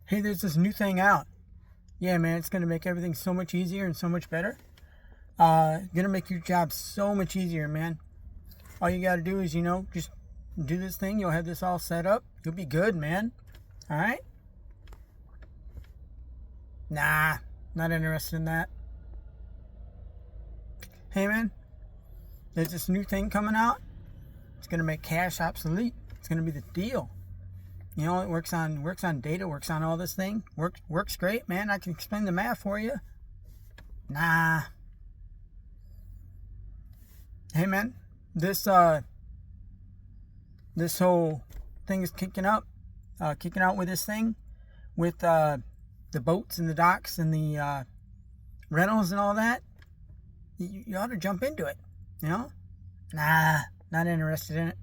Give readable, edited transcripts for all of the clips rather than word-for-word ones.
Hey, there's this new thing out. Yeah, man, it's gonna make everything so much easier and so much better. Gonna make your job so much easier, man. All you gotta do is, just do this thing. You'll have this all set up. You'll be good, man. All right? Nah, not interested in that. Hey, man, there's this new thing coming out. It's gonna make cash obsolete. It's gonna be the deal. It works on data, works on all this thing. Works great, man. I can explain the math for you. Nah. Hey, man, this this whole thing is kicking out with this thing, with the boats and the docks and the rentals and all that. You ought to jump into it. Nah, not interested in it.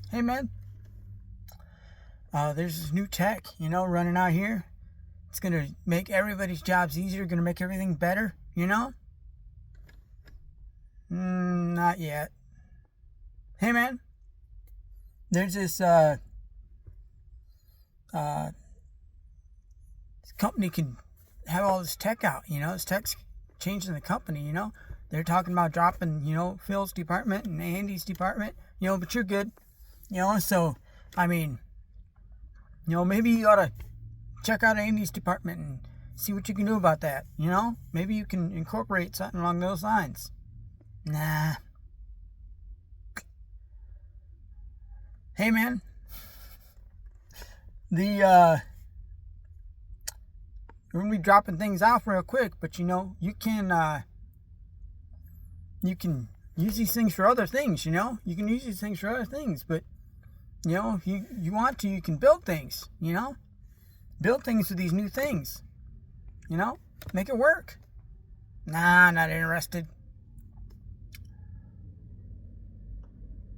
Hey, man, there's this new tech, running out here. It's gonna make everybody's jobs easier. Gonna make everything better. Not yet. Hey, man, there's this company can have all this tech out. This tech's changing the company. They're talking about dropping, Phil's department and Andy's department. But you're good. So I mean, maybe you ought to check out Andy's department and see what you can do about that. Maybe you can incorporate something along those lines. Nah. Hey, man, we're gonna be dropping things off real quick, but you can use these things for other things. You can use these things for other things, but if you want to, you can build things. Build things with these new things. Make it work. Nah, not interested.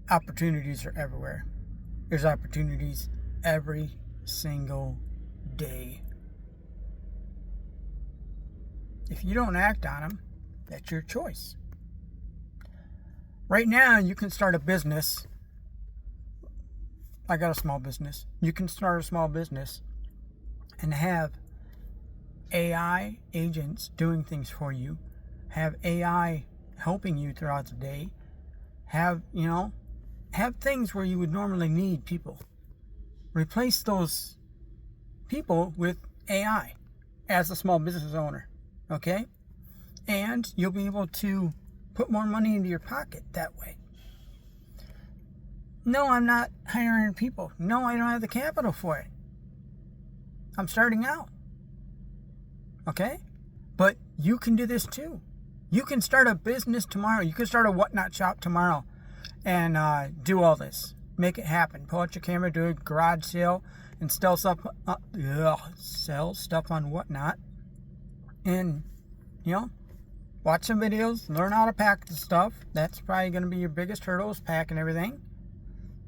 Opportunities are everywhere. There's opportunities every single day. If you don't act on them, that's your choice. Right now, you can start a business. I got a small business. You can start a small business and have AI agents doing things for you. Have AI helping you throughout the day. Have things where you would normally need people. Replace those people with AI as a small business owner. Okay? And you'll be able to put more money into your pocket that way. No, I'm not hiring people. No, I don't have the capital for it. I'm starting out. Okay? But you can do this too. You can start a business tomorrow. You can start a whatnot shop tomorrow and do all this. Make it happen. Pull out your camera, do a garage sale, and sell stuff on Whatnot. And, watch some videos, learn how to pack the stuff. That's probably going to be your biggest hurdle, is packing everything.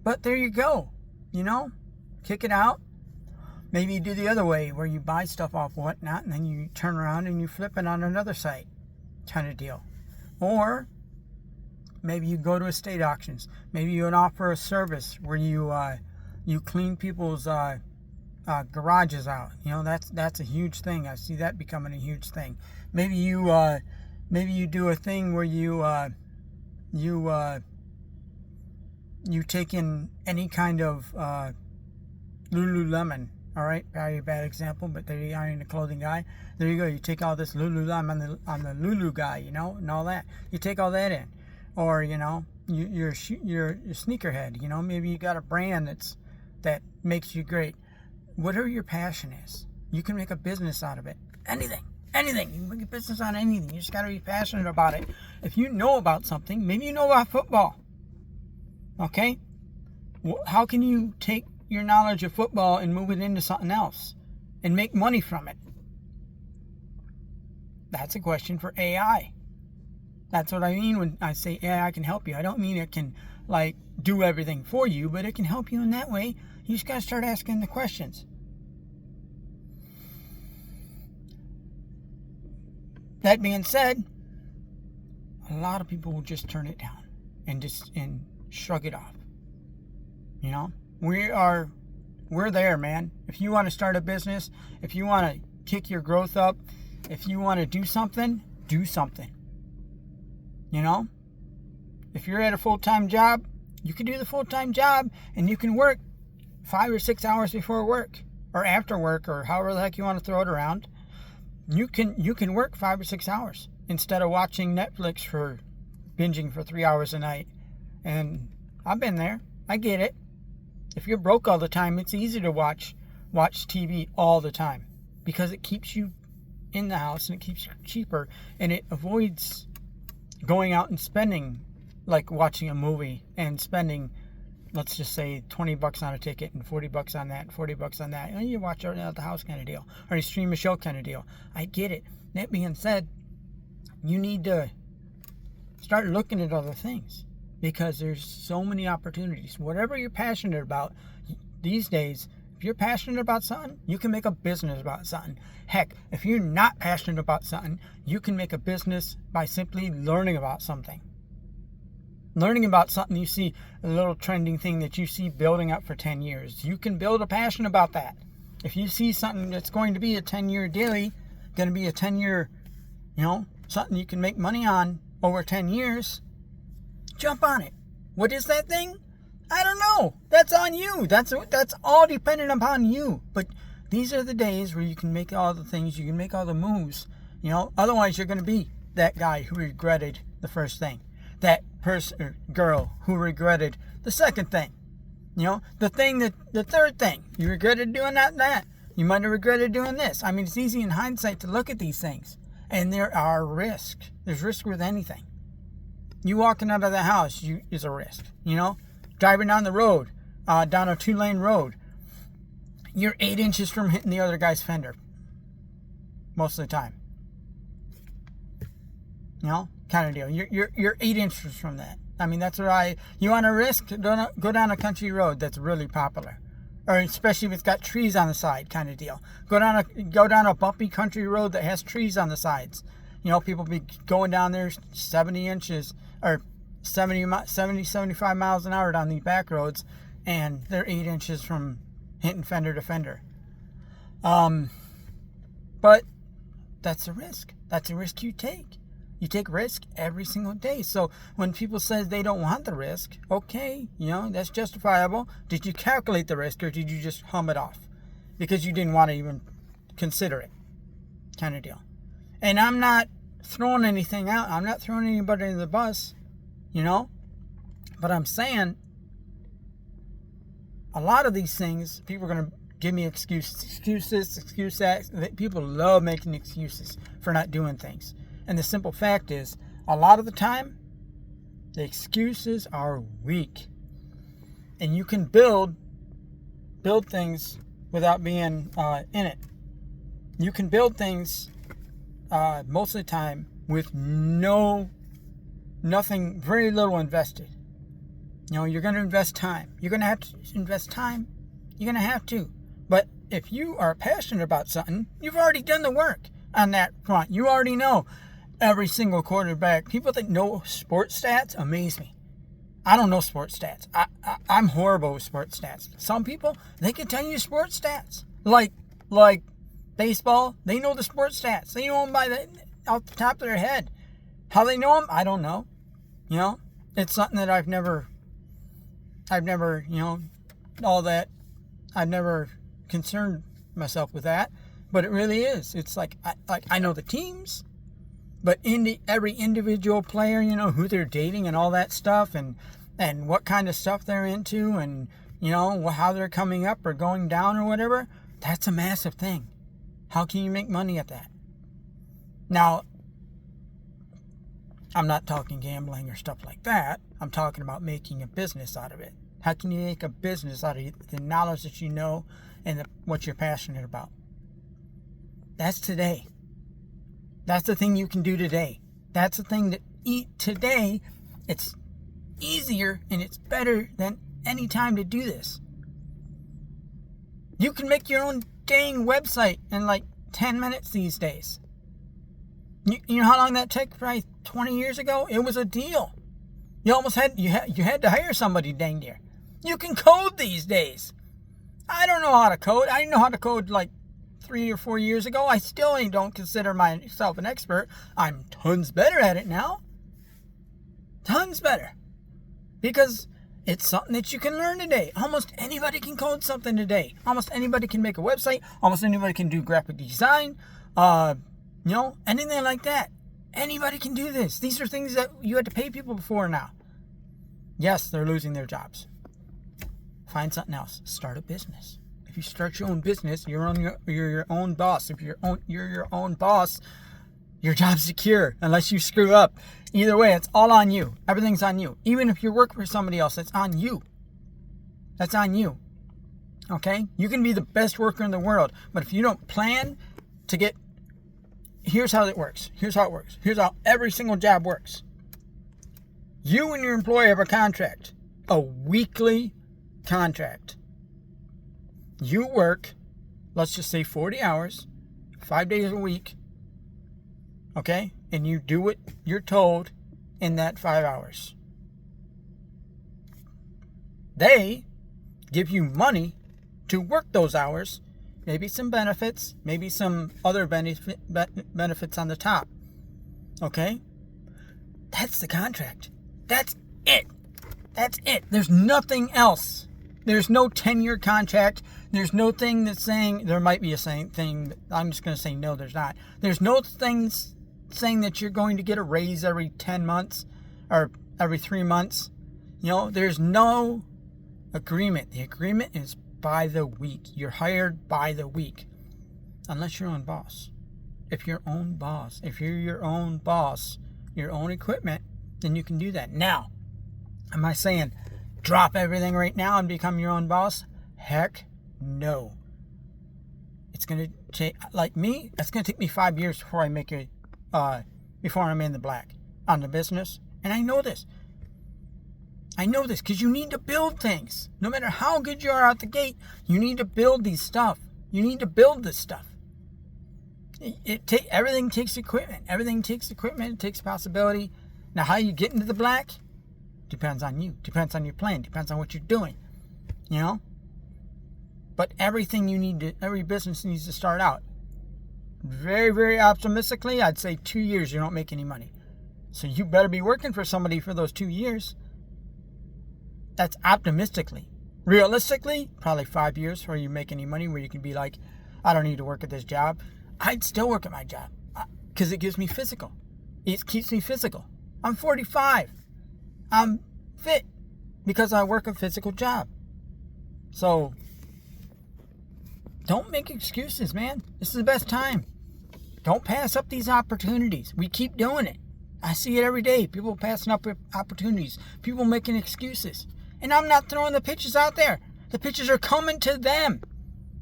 But there you go. Kick it out. Maybe you do the other way, where you buy stuff off Whatnot and then you turn around and you flip it on another site, kind of deal. Or maybe you go to estate auctions. Maybe you offer a service where you clean people's garages out. That's a huge thing. I see that becoming a huge thing. Maybe you do a thing where you take in any kind of Lululemon. All right, probably a bad example, but there you are, in the clothing guy. There you go. You take all this Lululemon on the Lulu guy, and all that. You take all that in, or you're sneakerhead. Maybe you got a brand that makes you great. Whatever your passion is, you can make a business out of it. Anything. You can make a business on anything. You just got to be passionate about it. If you know about something, maybe you know about football. Okay? How can you take your knowledge of football and move it into something else and make money from it? That's a question for AI. That's what I mean when I say AI can help you. I don't mean it can do everything for you, but it can help you in that way. You just got to start asking the questions. That being said, a lot of people will just turn it down and shrug it off. We are we're there, man. If you want to start a business, if you want to kick your growth up, if you want to do something, do something. You know? If you're at a full-time job, you can do the full-time job and you can work 5 or 6 hours before work or after work or however the heck you want to throw it around. You can work 5 or 6 hours instead of watching Netflix for binging for 3 hours a night. And I've been there. I get it. If you're broke all the time, it's easy to watch TV all the time because it keeps you in the house and it keeps you cheaper and it avoids going out and spending, like watching a movie and spending, let's just say, $20 on a ticket and $40 on that and $40 on that. And you watch it at the house kind of deal, or you stream a show kind of deal. I get it. That being said, you need to start looking at other things because there's so many opportunities. Whatever you're passionate about these days, if you're passionate about something, you can make a business about something. Heck, if you're not passionate about something, you can make a business by simply learning about something. Learning about something, you see a little trending thing that you see building up for 10 years. You can build a passion about that. If you see something that's going to be a 10-year daily, going to be a 10-year, something you can make money on over 10 years, jump on it. What is that thing? I don't know. That's on you. That's all dependent upon you. But these are the days where you can make all the things, you can make all the moves. Otherwise you're going to be that guy who regretted the first thing. That person or girl who regretted the second thing. The third thing. You regretted doing that. You might have regretted doing this. I mean, it's easy in hindsight to look at these things. And there are risks. There's risk with anything. You walking out of the house is a risk. Driving down the road, down a 2-lane road, you're 8 inches from hitting the other guy's fender. Most of the time. Kind of deal. You're 8 inches from that. I mean, that's where you want to risk, go down a country road that's really popular. Or especially if it's got trees on the side, kind of deal. Go down a bumpy country road that has trees on the sides. People be going down there 70 inches or 75 miles an hour down these back roads, and they're 8 inches from hitting fender to fender. But that's a risk. That's a risk you take. You take risk every single day. So when people say they don't want the risk, okay, that's justifiable. Did you calculate the risk or did you just hum it off? Because you didn't want to even consider it, kind of deal. And I'm not throwing anything out. I'm not throwing anybody in the bus, But I'm saying a lot of these things, people are going to give me excuses. People love making excuses for not doing things. And the simple fact is, a lot of the time, the excuses are weak. And you can build things without being in it. You can build things most of the time with nothing, very little invested. You're going to invest time. You're going to have to invest time. You're going to have to. But if you are passionate about something, you've already done the work on that front. You already know every single quarterback. People that know sports stats amaze me. I don't know sports stats. I'm horrible with sports stats. Some people, they can tell you sports stats. Like baseball, they know the sports stats. They know them off the top of their head. How they know them, I don't know. It's something that I've never, all that. I've never concerned myself with that. But it really is. It's like I know the teams. But every individual player, who they're dating and all that stuff and what kind of stuff they're into and, how they're coming up or going down or whatever, that's a massive thing. How can you make money at that? Now, I'm not talking gambling or stuff like that. I'm talking about making a business out of it. How can you make a business out of the knowledge that you know and what you're passionate about? That's today. That's the thing you can do today. That's the thing that today, it's easier and it's better than any time to do this. You can make your own dang website in 10 minutes these days. You know how long that took? Probably 20 years ago? It was a deal. You almost had to hire somebody dang near. You can code these days. I don't know how to code. I didn't know how to code like 3 or 4 years ago. I still don't consider myself an expert. I'm tons better at it now. Tons better. Because it's something that you can learn today. Almost anybody can code something today. Almost anybody can make a website. Almost anybody can do graphic design. Anything like that. Anybody can do this. These are things that you had to pay people for now. Yes, they're losing their jobs. Find something else. Start a business. If you start your own business, you're your own boss. If you're your own boss, your job's secure unless you screw up. Either way, it's all on you. Everything's on you. Even if you work for somebody else, it's on you. That's on you. Okay? You can be the best worker in the world, but if you don't plan to get... Here's how it works. Here's how it works. Here's how every single job works. You and your employer have a contract. A weekly contract. You work, let's just say 40 hours, 5 days a week. Okay? And you do what you're told in that 5 hours. They give you money to work those hours. Maybe some benefits. Maybe some other benefits on the top. Okay? That's the contract. That's it. That's it. There's nothing else. There's no 10-year contract. There's no thing that's saying... There might be a thing. I'm just going to say no, there's not. There's no things saying that you're going to get a raise every 10 months or every 3 months. There's no agreement. The agreement is by the week. You're hired by the week. Unless you're your own boss. If you're your own boss, your own equipment, then you can do that. Now, am I saying drop everything right now and become your own boss? Heck no. It's going to take, like me, it's going to take me 5 years before I make it, before I'm in the black on the business. And I know this. I know this because you need to build things. No matter how good you are out the gate, you need to build these stuff. You need to build this stuff. Everything takes equipment. Everything takes equipment. It takes possibility. Now, how you get into the black depends on you. Depends on your plan. Depends on what you're doing. But every business needs to start out. Very, very optimistically, I'd say 2 years you don't make any money. So you better be working for somebody for those 2 years. That's optimistically. Realistically, probably 5 years before you make any money, where you can be like, I don't need to work at this job. I'd still work at my job because it gives me physical. It keeps me physical. I'm 45. I'm fit because I work a physical job. So don't make excuses, man. This is the best time. Don't pass up these opportunities. We keep doing it. I see it every day. People passing up opportunities. People making excuses. And I'm not throwing the pitches out there. The pitches are coming to them.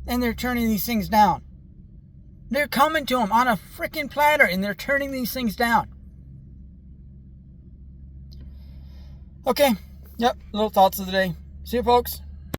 And they're turning these things down. They're coming to them on a freaking platter. And they're turning these things down. Okay. Yep. Little thoughts of the day. See you, folks.